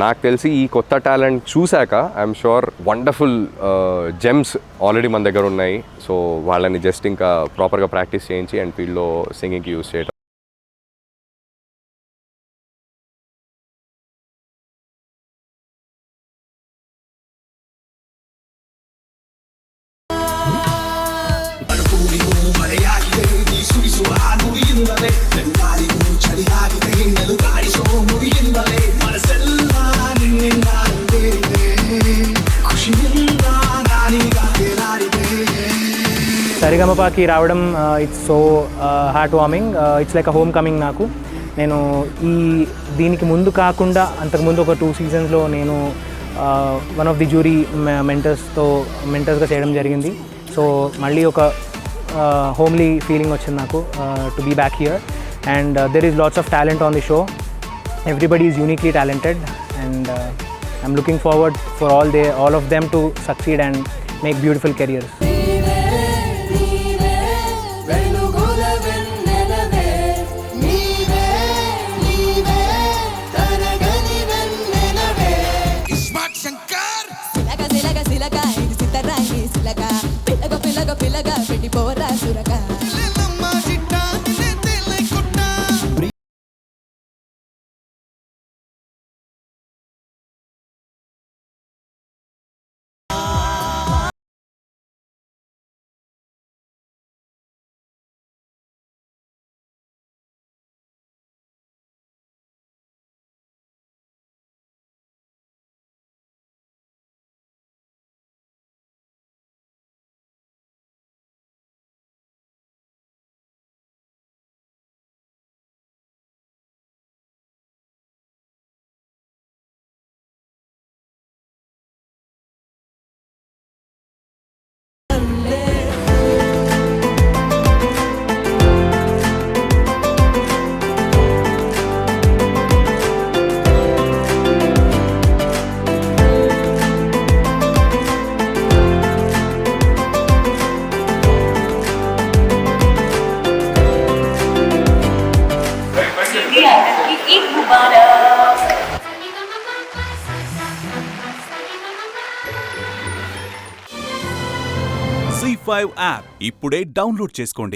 నాకు తెలిసి ఈ కొత్త టాలెంట్ చూశాక I'm sure wonderful gems already మన దగ్గర ఉన్నాయి. సో వాళ్ళని జస్ట్ ఇంకా ప్రాపర్గా ప్రాక్టీస్ చేయించి అండ్ ఫీల్డ్లో సింగింగ్కి యూజ్ చేయడం. సరిగమపాకి రావడం it's so heart warming. It's like a home coming నాకు. నేను దీనికి ముందు కాకుండా అంతకుముందు ఒక 2 సీజన్స్లో నేను వన్ ఆఫ్ ది జ్యూరీ మెంటర్స్గా చేయడం జరిగింది. సో మళ్ళీ ఒక హోమ్లీ ఫీలింగ్ వచ్చింది నాకు to be back here. And there is lots of talent on the show. Everybody is uniquely talented and I'm looking forward for all of them to succeed and make beautiful careers. C5 app ఇప్పుడే download చేసుకోండి.